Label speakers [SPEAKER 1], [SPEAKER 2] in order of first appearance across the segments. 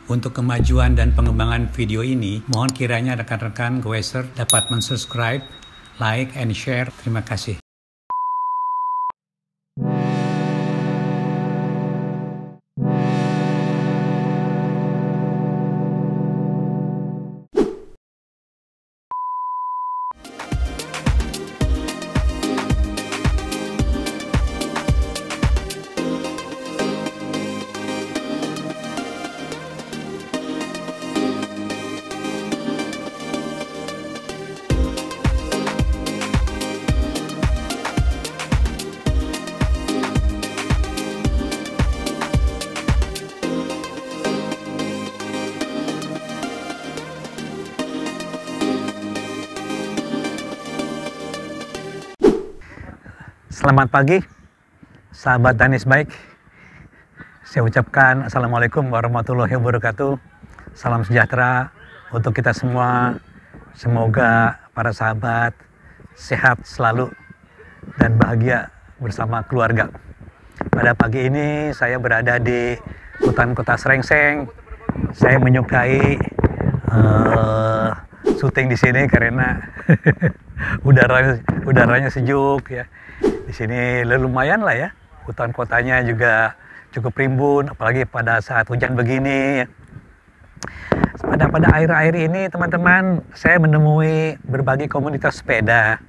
[SPEAKER 1] Untuk kemajuan dan pengembangan video ini, mohon kiranya rekan-rekan Goeser dapat mensubscribe, like, and share. Terima kasih.
[SPEAKER 2] Selamat pagi, sahabat Danis Baik. Saya ucapkan Assalamualaikum warahmatullahi wabarakatuh. Salam sejahtera untuk kita semua. Semoga para sahabat sehat selalu dan bahagia bersama keluarga. Pada pagi ini saya berada di hutan kota Srengseng. Saya menyukai syuting di sini karena udaranya sejuk ya. Di sini lumayan lah ya, hutan kotanya juga cukup rimbun, apalagi pada saat hujan begini. Pada akhir-akhir ini teman-teman, saya menemui berbagai komunitas sepeda.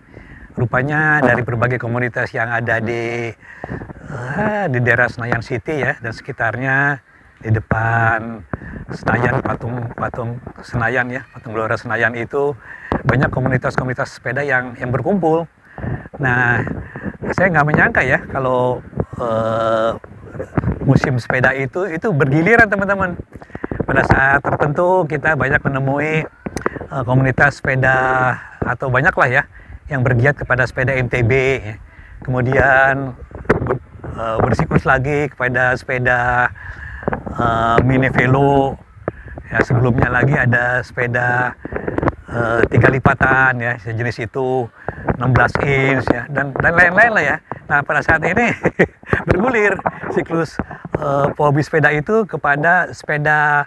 [SPEAKER 2] Rupanya dari berbagai komunitas yang ada di daerah Senayan City ya, dan sekitarnya, di depan Senayan, patung Senayan ya, patung Gelora Senayan itu banyak komunitas-komunitas sepeda yang berkumpul. Nah, saya nggak menyangka ya kalau musim sepeda itu bergiliran teman-teman. Pada saat tertentu kita banyak menemui komunitas sepeda atau banyak lah ya yang bergiat kepada sepeda MTB, ya. Kemudian bersiklus lagi kepada sepeda mini velo. Ya, sebelumnya lagi ada sepeda 3 lipatan ya, sejenis itu 16 inch ya, dan lain-lain lah ya. Nah, pada saat ini bergulir siklus hobi sepeda itu kepada sepeda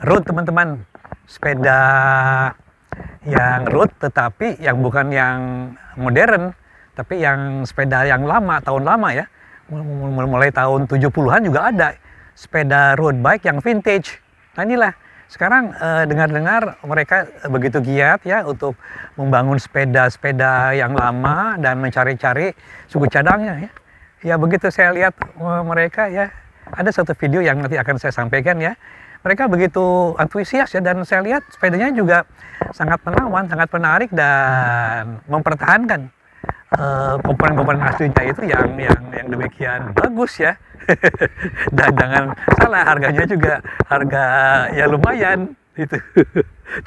[SPEAKER 2] road teman-teman. Sepeda yang road tetapi yang bukan yang modern, tapi yang sepeda yang lama, tahun lama ya. Mulai tahun 70-an juga ada sepeda road bike yang vintage. Nah, inilah sekarang dengar-dengar mereka begitu giat ya untuk membangun sepeda-sepeda yang lama dan mencari-cari suku cadangnya ya. Ya begitu saya lihat mereka ya, ada satu video yang nanti akan saya sampaikan ya. Mereka begitu antusias ya, dan saya lihat sepedanya juga sangat menawan, sangat menarik dan mempertahankan komponen-komponen aslinya itu yang demikian bagus ya. Dan jangan salah, harganya juga harga ya lumayan itu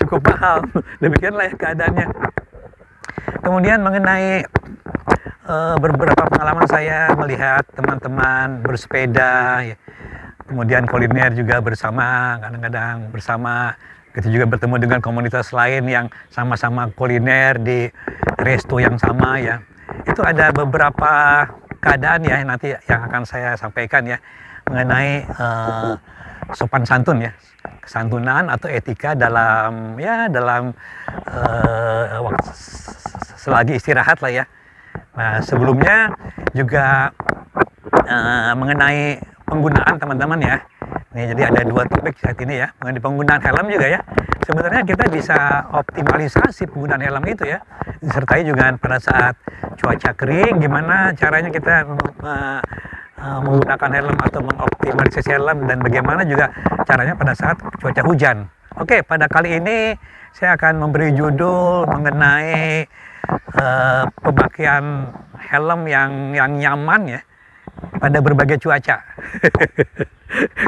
[SPEAKER 2] cukup mahal. Demikianlah ya keadaannya. Kemudian mengenai beberapa pengalaman saya melihat teman-teman bersepeda ya. Kemudian kuliner juga bersama, kadang-kadang bersama. Kita juga bertemu dengan komunitas lain yang sama-sama kuliner di resto yang sama ya. Itu ada beberapa keadaan ya nanti yang akan saya sampaikan ya mengenai sopan santun ya, kesantunan atau etika dalam waktu selagi istirahat lah ya. Nah, sebelumnya juga mengenai penggunaan teman-teman ya. Nih, jadi ada dua topik saat ini ya, mengenai penggunaan helm juga ya. Sebenarnya kita bisa optimalisasi penggunaan helm itu ya, disertai juga pada saat cuaca kering, gimana caranya kita menggunakan helm atau mengoptimalisasi helm, dan bagaimana juga caranya pada saat cuaca hujan. Oke, pada kali ini saya akan memberi judul mengenai pemakaian helm yang nyaman ya pada berbagai cuaca.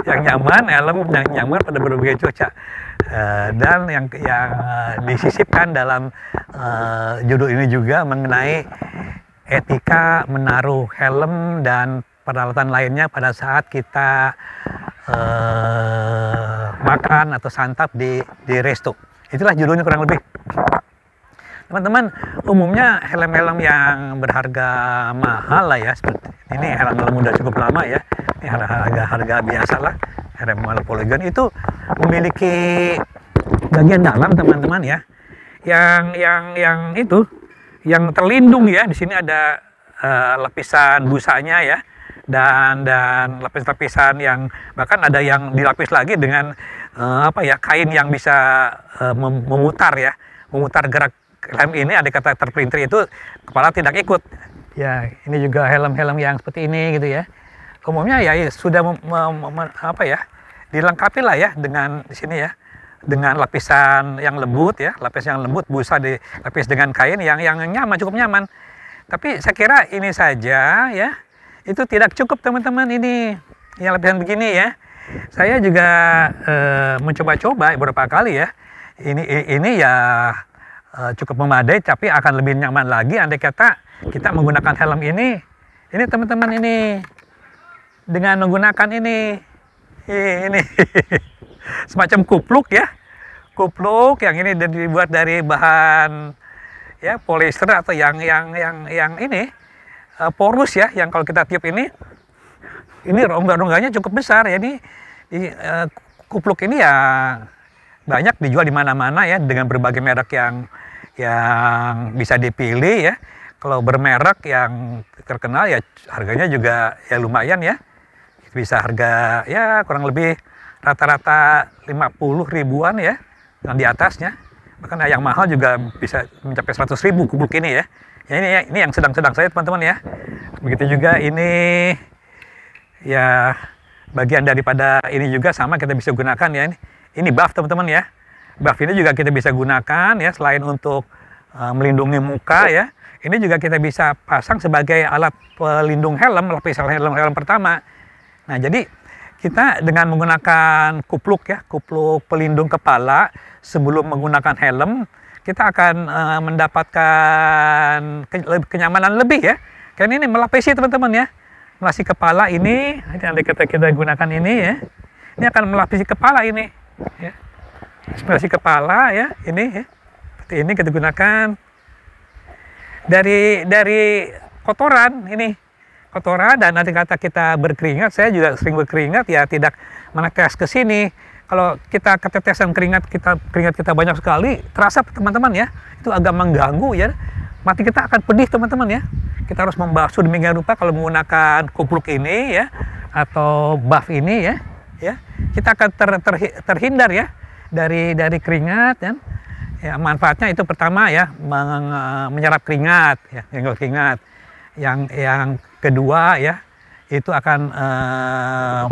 [SPEAKER 2] Yang nyaman, helm yang nyaman pada berbagai cuaca. Dan yang disisipkan dalam judul ini juga mengenai etika menaruh helm dan peralatan lainnya pada saat kita makan atau santap di resto. Itulah judulnya kurang lebih. Teman-teman, umumnya helm-helm yang berharga mahal lah ya, seperti ini helm-helm udah cukup lama ya, ini harga biasa lah, helm polygon itu memiliki bagian dalam teman-teman ya, yang itu yang terlindung ya. Di sini ada lapisan busanya ya, dan lapis-lapisan yang bahkan ada yang dilapis lagi dengan kain yang bisa memutar ya, memutar gerak helm ini. Ada kata terpelintir itu kepala tidak ikut ya. Ini juga helm-helm yang seperti ini gitu ya. Umumnya ya sudah dilengkapi lah ya dengan di sini ya, dengan lapisan yang lembut ya, lapis yang lembut, busa dilapis dengan kain yang nyaman, cukup nyaman. Tapi saya kira ini saja ya, itu tidak cukup teman-teman. Ini yang lapisan begini ya, saya juga mencoba-coba beberapa kali ya. Ini ya cukup memadai, tapi akan lebih nyaman lagi andai kata kita menggunakan helm ini teman-teman, ini dengan menggunakan ini semacam kupluk ya, kupluk yang ini dibuat dari bahan ya polyester atau yang ini porus ya, yang kalau kita tiup ini rongga-rongganya cukup besar ya. Ini kupluk ini ya banyak dijual di mana-mana ya, dengan berbagai merek yang bisa dipilih ya. Kalau bermerek yang terkenal ya harganya juga ya lumayan ya, bisa harga ya kurang lebih rata-rata 50 ribuan ya, dan di atasnya. Bahkan yang mahal juga bisa mencapai 100 ribu kupluk ini ya. Ini yang sedang-sedang saya teman-teman ya. Begitu juga ini ya, bagian daripada ini juga sama kita bisa gunakan ya. Ini buff teman-teman ya. Buff ini juga kita bisa gunakan ya, selain untuk melindungi muka ya. Ini juga kita bisa pasang sebagai alat pelindung helm, lapisan helm pertama. Nah, jadi kita dengan menggunakan kupluk ya, kupluk pelindung kepala sebelum menggunakan helm, kita akan mendapatkan kenyamanan lebih ya. Karena ini melapisi teman-teman ya, melapisi kepala ini. Nanti kita gunakan ini ya, ini akan melapisi kepala ini ya, melapisi kepala ya, ini ya. Seperti ini kita gunakan dari kotoran ini, kotoran. Dan nanti kata kita berkeringat, saya juga sering berkeringat ya, tidak menetes ke sini. Kalau kita ketetesan keringat kita banyak sekali, terasa teman-teman ya, itu agak mengganggu ya, mati kita akan pedih teman-teman ya. Kita harus membasuh demikian rupa kalau menggunakan kupluk ini ya, atau buff ini ya, kita akan terhindar ya dari keringat ya. Ya, manfaatnya itu pertama ya, menyerap keringat ya, yang kedua ya, itu akan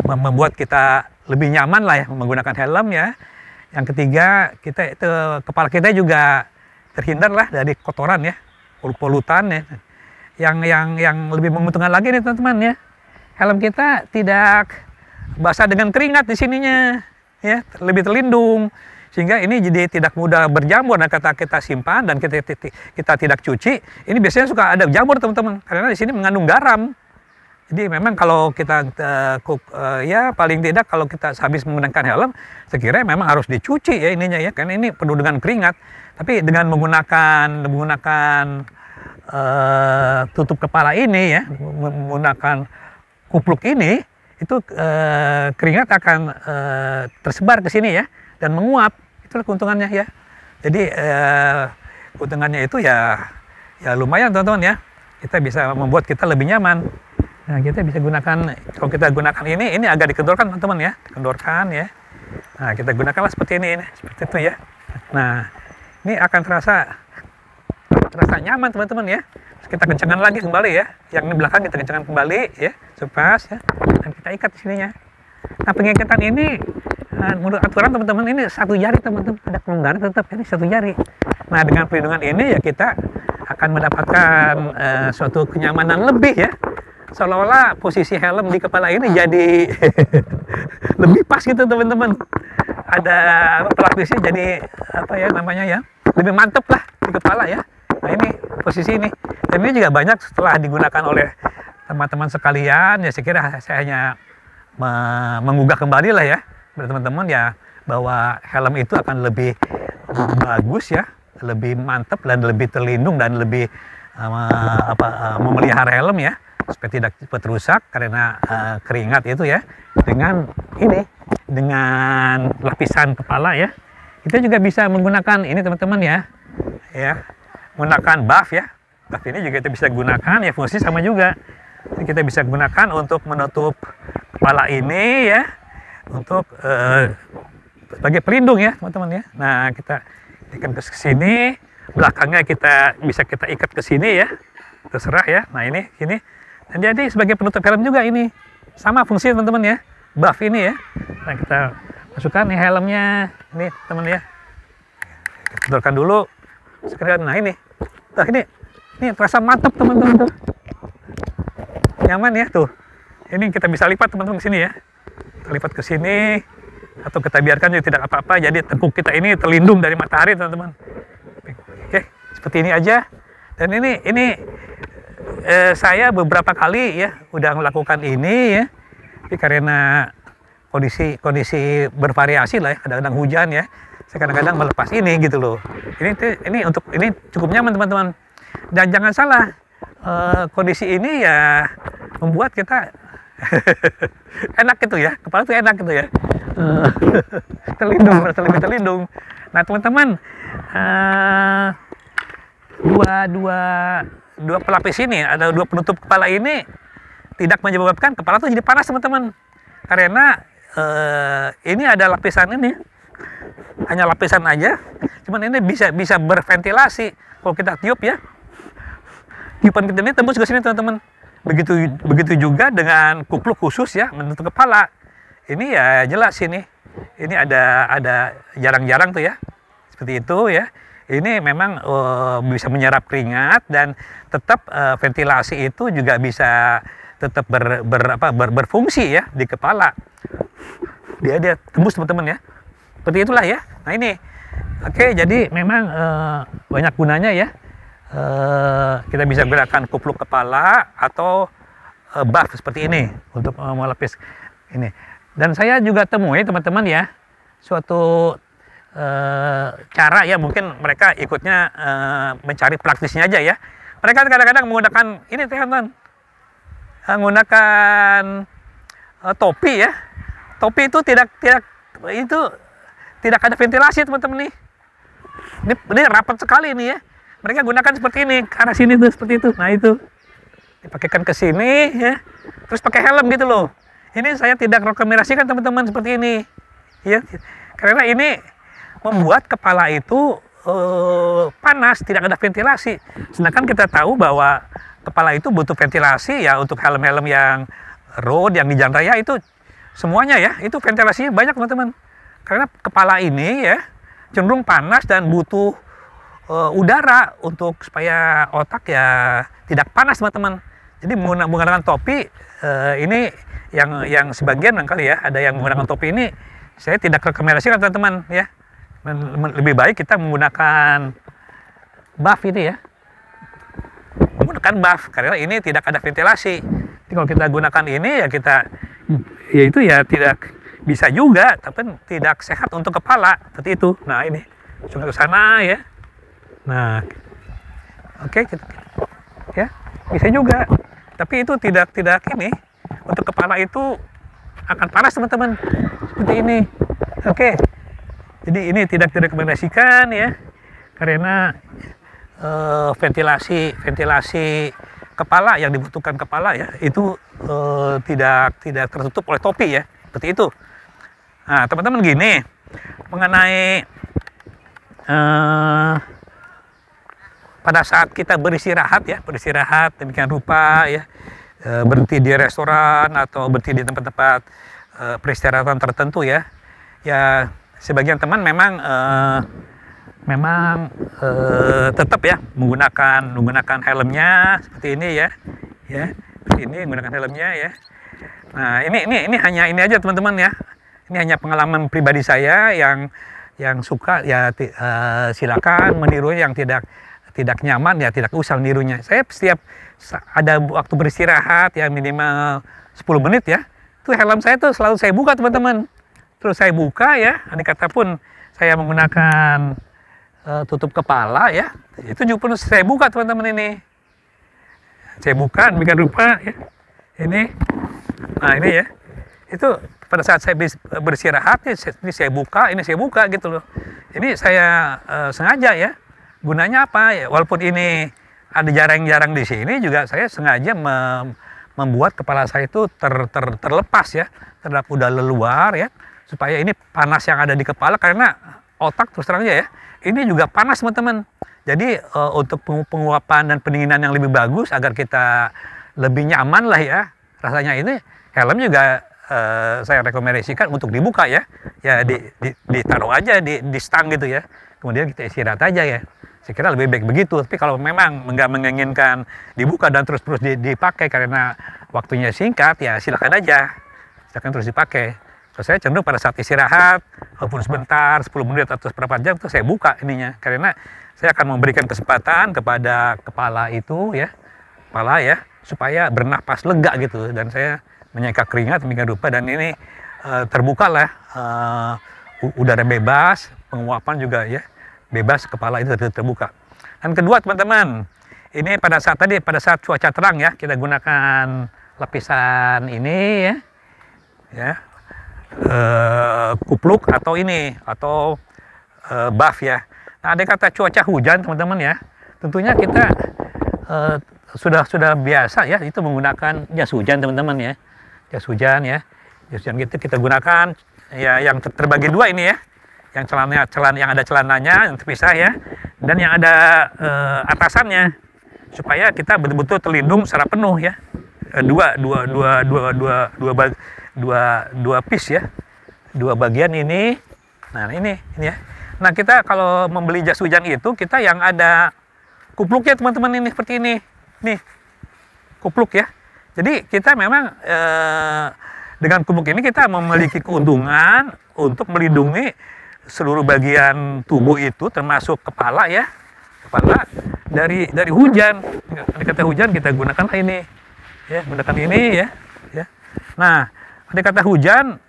[SPEAKER 2] membuat kita lebih nyaman lah ya menggunakan helm ya. Yang ketiga, kepala kita juga terhindar lah dari kotoran ya, polutan ya. Yang lebih menguntungkan lagi nih teman-teman ya, helm kita tidak basah dengan keringat di sininya ya, lebih terlindung. Sehingga ini jadi tidak mudah berjamur. Nah, kata kita simpan dan kita tidak cuci, ini biasanya suka ada jamur teman-teman, karena di sini mengandung garam. Jadi memang kalau kita ya paling tidak kalau kita habis menggunakan helm, saya kira memang harus dicuci ya ininya ya, karena ini penuh dengan keringat. Tapi dengan menggunakan tutup kepala ini ya, menggunakan kupluk ini, itu keringat akan tersebar ke sini ya, dan menguap. Itulah keuntungannya ya. Jadi keuntungannya itu ya lumayan teman-teman ya. Kita bisa membuat kita lebih nyaman. Nah, kita bisa gunakan, kalau kita gunakan ini agak dikendorkan teman-teman ya, dikendorkan ya. Nah, kita gunakanlah seperti ini seperti itu ya. Nah, ini akan terasa nyaman teman-teman ya. Terus kita kencangkan lagi kembali ya. Yang di belakang kita kencangkan kembali ya, lepas ya. Dan kita ikat di sininya. Nah, pengikatan ini menurut aturan teman-teman ini satu jari teman-teman, ada pelonggaran tetap ini satu jari. Nah, dengan perlindungan ini ya kita akan mendapatkan suatu kenyamanan lebih ya, seolah-olah posisi helm di kepala ini jadi lebih pas gitu teman-teman. Ada pelapisnya jadi lebih mantep lah di kepala ya. Nah, ini posisi ini, dan ini juga banyak setelah digunakan oleh teman-teman sekalian ya. Saya kira saya hanya menggugah kembali lah ya teman-teman ya, bahwa helm itu akan lebih bagus ya, lebih mantap dan lebih terlindung dan lebih memelihara helm ya, supaya tidak cepat rusak karena keringat itu ya, dengan ini dengan lapisan kepala ya. Kita juga bisa menggunakan ini teman-teman ya, menggunakan buff ya. Buff ini juga kita bisa gunakan ya, fungsi sama juga. Jadi kita bisa gunakan untuk menutup kepala ini ya, untuk sebagai pelindung ya teman-teman ya. Nah kita ikat ke sini, belakangnya bisa kita ikat ke sini ya, terserah ya. Nah ini dan jadi sebagai penutup helm juga ini, sama fungsi teman-teman ya, buff ini ya. Nah kita masukkan nih helmnya, ini teman ya. Kita benturkan dulu, sekarang nah ini terasa mantap teman-teman tuh, nyaman ya tuh. Ini kita bisa lipat teman-teman ke sini ya, kita lipat ke sini, atau kita biarkan juga tidak apa-apa. Jadi tengkuk kita ini terlindung dari matahari teman-teman. Oke, seperti ini aja. Dan ini saya beberapa kali ya udah melakukan ini ya, tapi karena kondisi bervariasi lah ya, kadang-kadang hujan ya, saya kadang-kadang melepas ini gitu loh. Ini cukup nyaman teman-teman. Dan jangan salah, kondisi ini ya membuat kita enak gitu ya, kepala tuh enak gitu ya, terlindung. Nah teman-teman, dua pelapis ini, ada dua penutup kepala ini tidak menyebabkan kepala tuh jadi panas teman-teman, karena ini ada lapisan ini, hanya lapisan aja, cuman ini bisa berventilasi. Kalau kita tiup ya, tiupan kita ini tembus ke sini teman-teman. Begitu juga dengan kupluk khusus ya menutup kepala. Ini ya jelas ini ada jarang-jarang tuh ya, seperti itu ya. Ini memang bisa menyerap keringat dan tetap ventilasi itu juga bisa tetap berfungsi ya di kepala. Dia tembus teman-teman ya. Seperti itulah ya. Nah ini, oke, jadi memang banyak gunanya ya. Kita bisa gunakan kupluk kepala atau buff seperti ini untuk melapis ini. Dan saya juga temui teman-teman ya suatu cara ya, mungkin mereka ikutnya mencari praktisnya aja ya. Mereka kadang-kadang menggunakan ini teman-teman, menggunakan topi ya. Topi itu tidak ada ventilasi teman-teman nih. Ini rapat sekali ini ya. Mereka gunakan seperti ini, ke arah sini tuh, seperti itu. Nah itu, dipakaikan ke sini ya, terus pakai helm gitu loh. Ini saya tidak rekomendasikan teman-teman seperti ini, ya, karena ini membuat kepala itu panas, tidak ada ventilasi. Sedangkan kita tahu bahwa kepala itu butuh ventilasi ya, untuk helm-helm yang road, yang di jalan raya itu semuanya ya, itu ventilasinya banyak teman-teman. Karena kepala ini ya cenderung panas dan butuh udara untuk supaya otak ya tidak panas teman-teman. Jadi menggunakan topi ini yang sebagian kali ya, ada yang menggunakan topi ini, saya tidak rekomendasikan teman-teman ya. Lebih baik kita menggunakan buff ini ya, menggunakan buff karena ini tidak ada ventilasi. Jadi kalau kita gunakan ini ya itu ya tidak bisa juga, tapi tidak sehat untuk kepala seperti itu. Nah ini coba ke sana ya. Nah, oke, ya bisa juga, tapi itu tidak ini untuk kepala itu akan panas teman-teman seperti ini. Oke, jadi ini tidak direkomendasikan ya, karena ventilasi kepala yang dibutuhkan kepala ya itu tidak tertutup oleh topi ya, seperti itu. Nah teman-teman gini mengenai pada saat kita beristirahat demikian rupa ya, berhenti di restoran atau berhenti di tempat-tempat peristirahatan tertentu ya, sebagian teman memang tetap ya menggunakan helmnya seperti ini ya, seperti ini menggunakan helmnya ya. Nah ini hanya ini aja teman-teman ya, ini hanya pengalaman pribadi saya yang suka ya, silakan meniru, yang tidak nyaman ya tidak usah nirunya. Saya setiap ada waktu beristirahat ya minimal 10 menit ya, itu helm saya tuh selalu saya buka teman-teman. Terus saya buka ya, andai kata pun saya menggunakan tutup kepala ya, itu juga pun saya buka teman-teman ini. Saya buka demikian rupa ya. Ini, nah ini ya, itu pada saat saya beristirahat, ini saya buka gitu loh. Ini saya sengaja ya. Gunanya apa ya? Walaupun ini ada jarang-jarang di sini, juga saya sengaja membuat kepala saya itu terlepas ya terhadap udara luar ya, supaya ini panas yang ada di kepala, karena otak terus terang aja ya, ini juga panas teman-teman. Jadi untuk penguapan dan pendinginan yang lebih bagus, agar kita lebih nyaman lah ya rasanya, ini helm juga saya rekomendasikan untuk dibuka ya, ditaruh aja di stang gitu ya, kemudian kita istirahat aja ya. Saya kira lebih baik begitu. Tapi kalau memang nggak menginginkan dibuka dan terus dipakai karena waktunya singkat, ya silakan aja, silakan terus dipakai. Terus saya cenderung pada saat istirahat, walaupun sebentar, 10 menit atau seberapa jam, itu saya buka ininya, karena saya akan memberikan kesempatan kepada kepala itu ya, supaya bernapas lega gitu, dan saya menyeka keringat demikian rupa, dan ini terbukalah udara bebas, penguapan juga ya bebas, kepala itu terbuka. Dan kedua teman-teman, ini pada saat cuaca terang ya, kita gunakan lapisan ini ya, kupluk atau buff ya. Nah, ada kata cuaca hujan teman-teman ya, tentunya kita sudah biasa ya itu menggunakan jas hujan teman-teman ya, jas hujan kita gunakan ya, yang terbagi dua ini ya, yang yang ada celananya yang terpisah ya, dan yang ada atasannya, supaya kita betul-betul terlindung secara penuh ya, dua piece ya, dua bagian ini. Nah ini ya. Nah, kita kalau membeli jas hujan itu, kita yang ada kupluknya teman-teman, ini seperti ini nih, kupluk ya. Jadi kita memang dengan kupluk ini kita memiliki keuntungan untuk melindungi seluruh bagian tubuh itu, termasuk kepala ya, dari hujan. Ada kata hujan, kita gunakan ini ya, gunakan ini ya. Nah, ada kata hujan,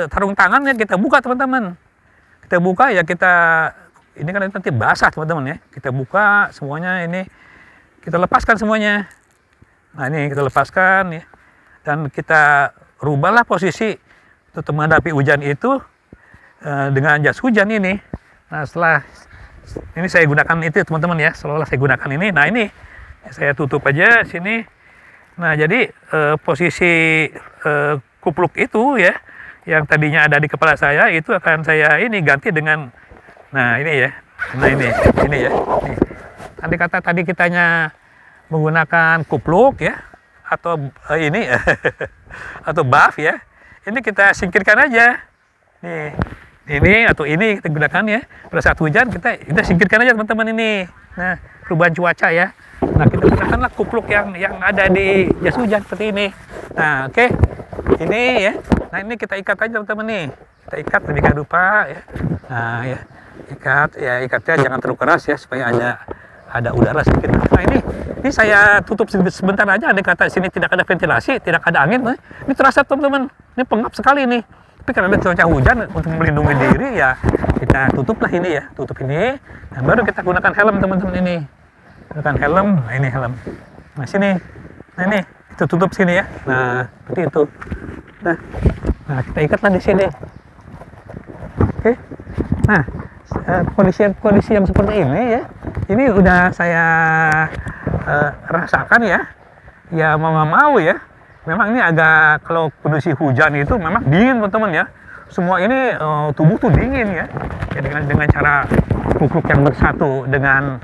[SPEAKER 2] sarung tangannya kita buka teman-teman, kita buka ya, ini kan nanti basah teman-teman ya, kita buka semuanya, ini kita lepaskan semuanya. Nah, ini kita lepaskan ya, dan kita rubahlah posisi untuk menghadapi hujan itu dengan jas hujan ini. Nah, setelah ini saya gunakan itu teman-teman ya, seolah-olah saya gunakan ini. Nah, ini saya tutup aja sini. Nah, jadi posisi kupluk itu ya, yang tadinya ada di kepala saya, itu akan saya ini ganti dengan, nah ini ya, nah ini ya. Tadi kata kitanya menggunakan kupluk ya, atau ini atau buff ya, ini kita singkirkan aja. Nih, ini atau ini kita gunakan ya, pada saat hujan kita singkirkan aja teman-teman ini. Nah, perubahan cuaca ya. Nah, kita gunakanlah kupluk yang ada di jas hujan seperti ini. Nah, oke. Ini ya. Nah, ini kita ikat aja teman-teman nih. Kita ikat demikian rupa ya. Nah, ya. Ikatnya jangan terlalu keras ya, supaya ada udara sedikit. Nah, ini saya tutup sebentar aja. Ada kata sini tidak ada ventilasi, tidak ada angin. Nah, ini terasa teman-teman. Ini pengap sekali nih. Tapi karena ada cuaca hujan, untuk melindungi diri ya kita tutuplah ini ya, tutup ini. Dan baru kita gunakan helm teman-teman ini. Gunakan helm. Nah, ini helm. Nah, sini. Nah, ini kita tutup sini ya. Nah, seperti itu. Nah, kita ikatlah di sini. Oke. Nah, kondisi yang seperti ini ya, ini udah saya rasakan ya. Ya mau nggak mau ya. Memang ini agak, kalau kondisi hujan itu memang dingin teman-teman ya. Semua ini tubuh tuh dingin ya. Ya dengan cara kupluk yang bersatu dengan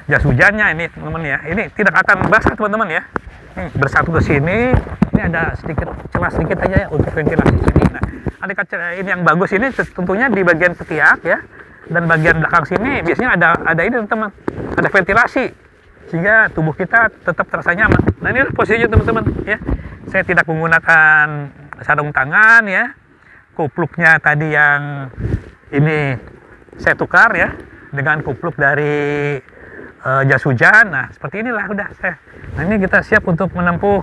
[SPEAKER 2] jas hujannya ini teman-teman ya. Ini tidak akan basah teman-teman ya. Ini bersatu ke sini. Ini ada celah sedikit aja ya untuk ventilasi sini. Nah, ada kaca ini yang bagus ini tentunya di bagian ketiak ya. Dan bagian belakang sini biasanya ada ini teman-teman. Ada ventilasi, sehingga tubuh kita tetap terasa nyaman. Nah, ini posisinya teman-teman ya. Saya tidak menggunakan sarung tangan ya. Kupluknya tadi yang ini saya tukar ya dengan kupluk dari jas hujan. Nah, seperti inilah udah saya. Nah, ini kita siap untuk menempuh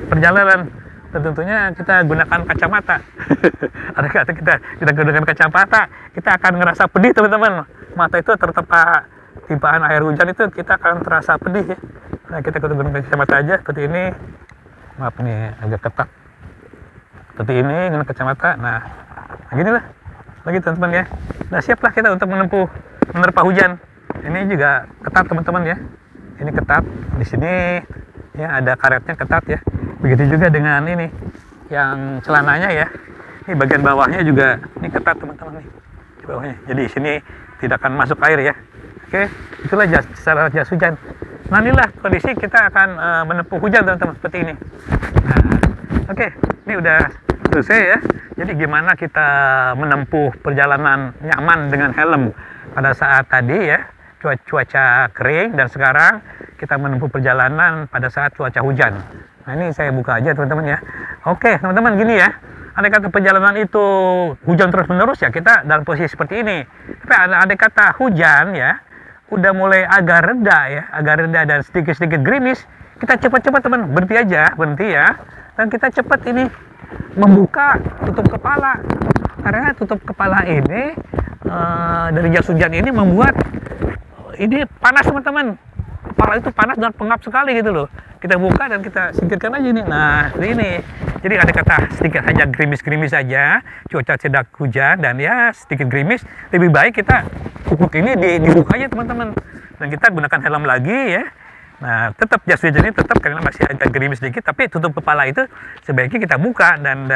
[SPEAKER 2] perjalanan. Dan tentunya kita gunakan kacamata. Ada kata kita gunakan kacamata, kita akan ngerasa pedih teman-teman. Mata itu tertempa timpaan air hujan, itu kita akan terasa pedih ya. Nah, kita gunakan kacamata aja seperti ini. Maaf nih agak ketat. Seperti ini dengan kacamata. Nah, gini lah. Lagi teman-teman ya. Nah, siaplah kita untuk menerpa hujan. Ini juga ketat teman-teman ya. Ini ketat. Di sini ya ada karetnya ketat ya. Begitu juga dengan ini yang celananya ya. Ini bagian bawahnya juga ini ketat teman-teman nih. Di bawahnya. Jadi di sini tidak akan masuk air ya. Oke, itulah secara jas hujan. Nah, inilah kondisi kita akan menempuh hujan teman-teman seperti ini. Nah, oke, ini udah selesai ya. Jadi gimana kita menempuh perjalanan nyaman dengan helm pada saat tadi ya, cuaca kering, dan sekarang kita menempuh perjalanan pada saat cuaca hujan. Nah, ini saya buka aja teman-teman ya. Oke teman-teman, gini ya. Andai kata perjalanan itu hujan terus-menerus ya, kita dalam posisi seperti ini. Tapi andai kata hujan ya, udah mulai agak reda dan sedikit-sedikit gerimis, kita cepat-cepat teman, berhenti ya. Dan kita cepat ini membuka tutup kepala. Karena tutup kepala ini dari jas hujan ini membuat ini panas teman-teman. Kepala itu panas dan pengap sekali gitu loh. Kita buka dan kita singkirkan aja nih. Nah, seperti ini. Jadi ada kata sedikit hanya gerimis-gerimis saja, cuaca sedang hujan dan ya sedikit gerimis. Lebih baik kita pupuk ini dibuka aja teman-teman. Dan kita gunakan helm lagi ya. Nah, tetap jas hujan ini tetap karena masih agak gerimis sedikit, tapi tutup kepala itu sebaiknya kita buka dan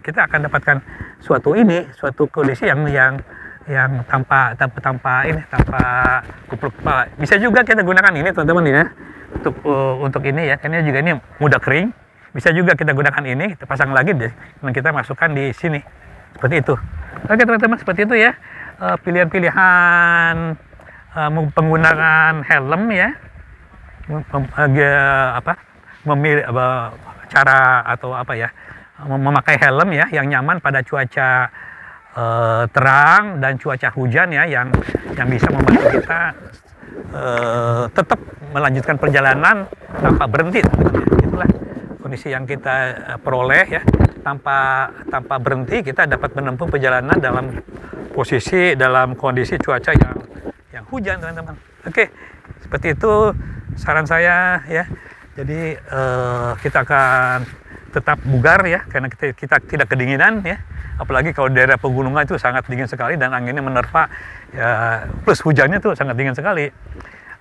[SPEAKER 2] kita akan dapatkan suatu kondisi yang tanpa kupluk kepala. Bisa juga kita gunakan ini teman-teman ya. Untuk ini ya, karena juga ini mudah kering. Bisa juga kita gunakan ini, kita pasang lagi deh, dan kita masukkan di sini. Seperti itu. Oke teman-teman, seperti itu ya. Pilihan-pilihan penggunaan helm ya. Memilih cara atau apa ya, memakai helm ya yang nyaman pada cuaca terang dan cuaca hujan ya, yang bisa membantu kita tetap melanjutkan perjalanan tanpa berhenti. Itulah kondisi yang kita peroleh ya, tanpa berhenti kita dapat menempuh perjalanan dalam kondisi cuaca yang hujan teman-teman. Oke, seperti itu saran saya ya. Jadi kita akan tetap bugar ya, karena kita tidak kedinginan ya. Apalagi kalau daerah pegunungan itu sangat dingin sekali dan anginnya menerpa ya, plus hujannya tuh sangat dingin sekali.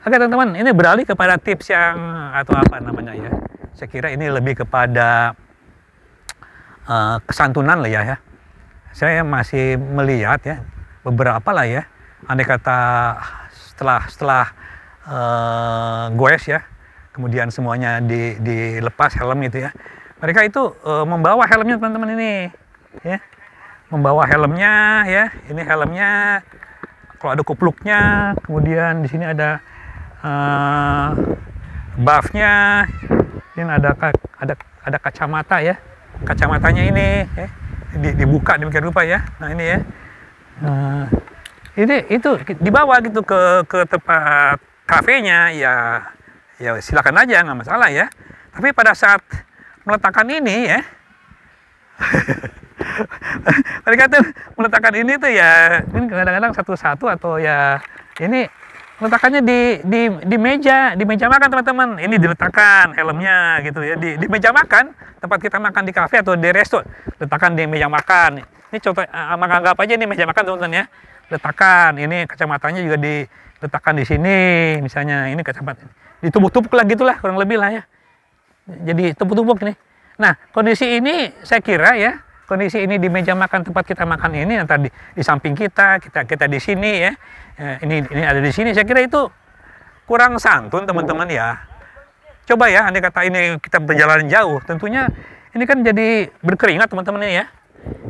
[SPEAKER 2] Oke teman-teman, ini beralih kepada tips yang atau apa namanya ya. Saya kira ini lebih kepada kesantunan lah ya. Saya masih melihat ya beberapa lah ya. Andai kata setelah goes ya, kemudian semuanya dilepas helm itu ya. Mereka itu membawa helmnya teman-teman ini ya. Membawa helmnya ya. Ini helmnya kalau ada kupluknya, kemudian di sini ada buffnya, ini ada kacamata ya, kacamatanya ini ya, dibuka demikian rupa ya. Nah ini ya, itu dibawa gitu ke tempat kafenya ya silakan aja, nggak masalah ya. Tapi pada saat meletakkan ini ya mereka tuh meletakkan ini tuh ya, ini kadang-kadang satu-satu atau ya ini letakkannya di meja makan teman-teman. Ini diletakkan helmnya gitu ya di meja makan, tempat kita makan di kafe atau di resto, letakkan di meja makan. Ini contoh, anggap aja ini meja makan teman-teman ya. Letakkan ini kacamatanya juga diletakkan di sini misalnya. Ini kacamata ditumpuk-tumpuk lah gitulah kurang lebih lah ya. Jadi tumpuk-tumpuk nih. Nah kondisi ini saya kira ya, kondisi ini di meja makan tempat kita makan ini, yang tadi di samping kita di sini ya, ini ada di sini. Saya kira itu kurang santun teman-teman ya. Coba ya, andai kata ini kita berjalan jauh, tentunya ini kan jadi berkeringat teman-teman ya.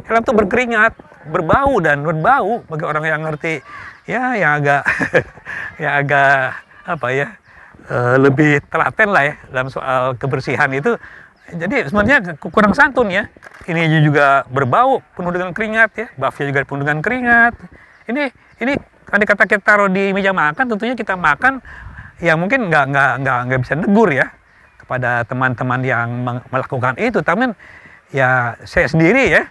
[SPEAKER 2] Helm tuh berkeringat, berbau bagi orang yang ngerti ya, yang agak apa ya, lebih telaten lah ya dalam soal kebersihan itu. Jadi sebenarnya kurang santun ya. Ini juga berbau, penuh dengan keringat ya. Buffnya juga penuh dengan keringat. Ini andai kata kita taruh di meja makan, tentunya kita makan ya mungkin nggak bisa negur ya kepada teman-teman yang melakukan itu. Tapi ya saya sendiri ya,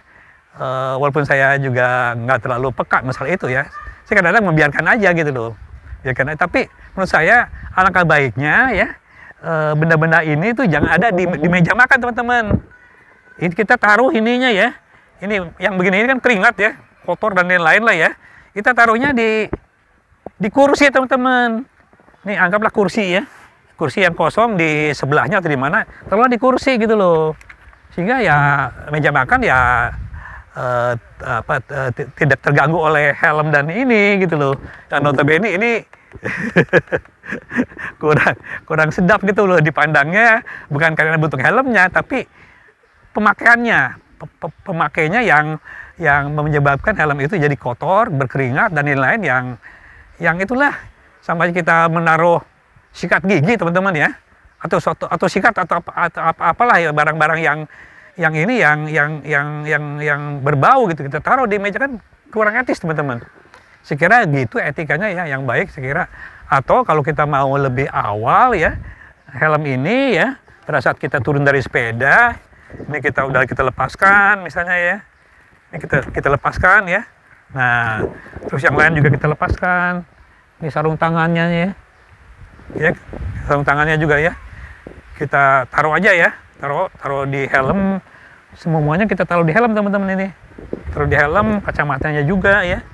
[SPEAKER 2] walaupun saya juga nggak terlalu peka masalah itu ya, saya kadang-kadang membiarkan aja gitu loh. Biarkan aja. Tapi menurut saya alangkah baiknya ya, benda-benda ini tuh jangan ada di meja makan teman-teman. Ini kita taruh ininya ya. Ini yang begini ini kan keringat ya, kotor dan lain-lain lah ya. Kita taruhnya di kursi teman-teman. Nih anggaplah kursi ya. Kursi yang kosong di sebelahnya atau di mana, taruhlah di kursi gitu loh. Sehingga ya meja makan ya tidak terganggu oleh helm dan ini gitu loh. Dan notabene ini kurang sedap gitu loh dipandangnya, bukan karena bentuk helmnya tapi pemakaiannya, pemakainya yang menyebabkan helm itu jadi kotor, berkeringat dan lain-lain yang itulah sampai kita menaruh sikat gigi teman-teman ya, atau sikat atau apalah ya, barang-barang yang ini yang berbau gitu kita taruh di meja kan kurang etis teman-teman. Sekira gitu etikanya ya yang baik sekira. Atau kalau kita mau lebih awal ya, helm ini ya pada saat kita turun dari sepeda ini kita lepaskan misalnya ya, ini kita lepaskan ya. Nah terus yang lain juga kita lepaskan. Ini sarung tangannya ya, sarung tangannya juga ya kita taruh aja ya, taruh di helm. Semuanya kita taruh di helm teman-teman ini, taruh di helm, kacamatanya juga ya.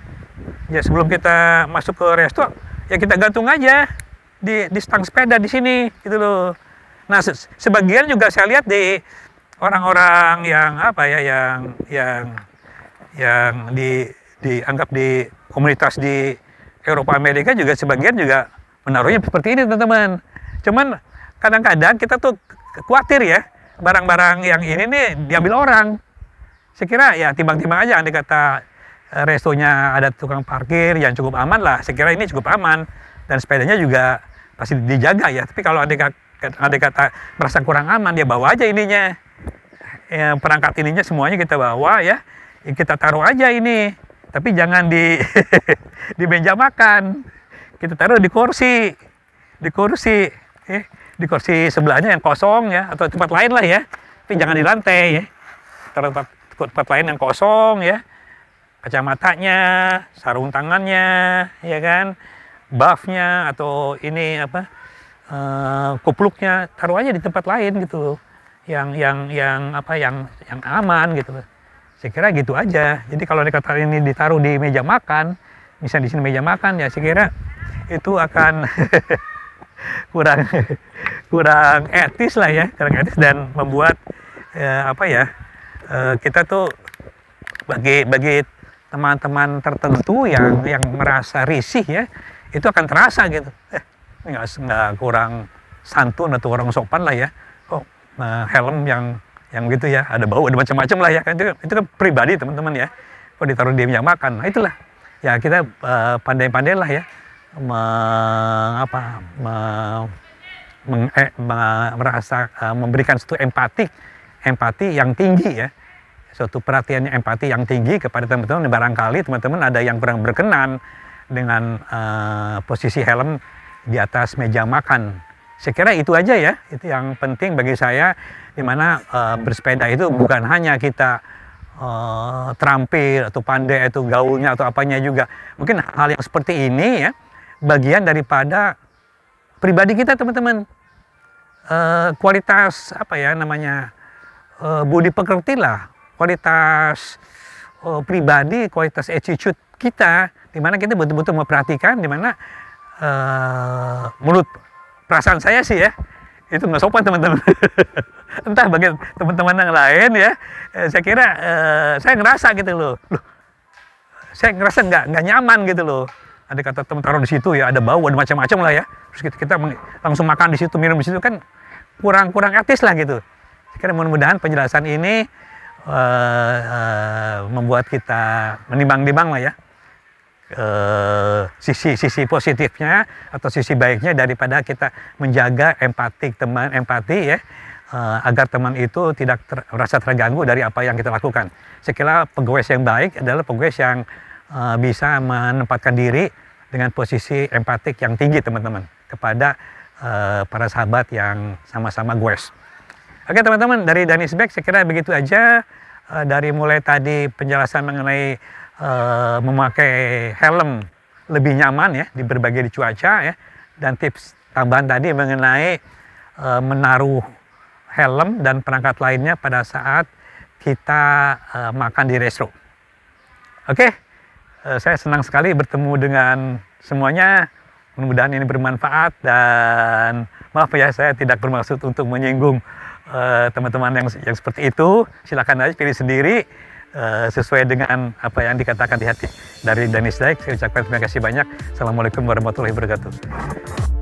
[SPEAKER 2] Ya sebelum kita masuk ke resto ya kita gantung aja di stang sepeda di sini gitu loh. Nah sebagian juga saya lihat di orang-orang yang apa ya, yang dianggap di komunitas di Eropa Amerika juga sebagian juga menaruhnya seperti ini teman-teman. Cuman kadang-kadang kita tuh khawatir ya barang-barang yang ini nih diambil orang. Saya kira ya timbang-timbang aja, andai kata restonya ada tukang parkir yang cukup aman lah. Saya kira ini cukup aman dan sepedanya juga pasti dijaga ya. Tapi kalau andai kata merasa kurang aman, dia bawa aja ininya, ya, perangkat ininya semuanya kita bawa ya. Kita taruh aja ini. Tapi jangan di di meja makan. Kita taruh di kursi, di kursi sebelahnya yang kosong ya, atau tempat lain lah ya. Tapi jangan di lantai ya. Taruh tempat lain yang kosong ya. Kacamatanya, sarung tangannya, ya kan, buffnya atau ini apa, kupluknya taruh aja di tempat lain gitu, yang aman gitu. Saya kira gitu aja. Jadi kalau dikata ini ditaruh di meja makan, misalnya di sini meja makan ya, saya kira itu akan kurang etis lah ya, kurang etis dan membuat kita tuh bagi teman-teman tertentu yang merasa risih ya, itu akan terasa gitu. Nggak kurang santun atau kurang sopan lah ya. Helm yang gitu ya, ada bau, ada macam-macam lah ya, kan itu kan pribadi teman-teman ya. Kalau ditaruh di meja makan, nah itulah ya kita pandai-pandai lah ya memberikan suatu empati yang tinggi ya, suatu perhatian empati yang tinggi kepada teman-teman. Barangkali teman-teman ada yang kurang berkenan dengan posisi helm di atas meja makan. Saya kira itu aja ya, itu yang penting bagi saya, dimana bersepeda itu bukan hanya kita terampil atau pandai atau gaulnya atau apanya juga. Mungkin hal yang seperti ini ya bagian daripada pribadi kita teman-teman. Kualitas apa ya namanya, budi pekerti lah, kualitas pribadi, kualitas attitude kita, dimana kita betul-betul memperhatikan, dimana menurut perasaan saya sih ya, itu nggak sopan teman-teman. Entah bagi teman-teman yang lain ya, saya kira saya ngerasa gitu loh, saya ngerasa nggak nyaman gitu loh. Ada kata teman taruh di situ ya, ada bau, ada macam-macam lah ya. Terus kita langsung makan di situ, minum di situ kan kurang etis lah gitu. Saya kira mudah-mudahan penjelasan ini membuat kita menimbang-nimbang lah ya, sisi positifnya atau sisi baiknya daripada kita menjaga empati ya, agar teman itu tidak merasa terganggu dari apa yang kita lakukan. Saya kira pegawai yang baik adalah pegawai yang bisa menempatkan diri dengan posisi empatik yang tinggi teman-teman kepada para sahabat yang sama-sama goes. Oke teman-teman, dari Danisbek saya kira begitu aja, dari mulai tadi penjelasan mengenai memakai helm lebih nyaman ya di berbagai cuaca ya, dan tips tambahan tadi mengenai menaruh helm dan perangkat lainnya pada saat kita makan di resto. Oke, saya senang sekali bertemu dengan semuanya. Mudah-mudahan ini bermanfaat, dan maaf ya, saya tidak bermaksud untuk menyinggung teman-teman yang seperti itu. Silakan aja pilih sendiri sesuai dengan apa yang dikatakan di hati. Dari Danis Daik, saya ucapkan terima kasih banyak. Assalamualaikum warahmatullahi wabarakatuh.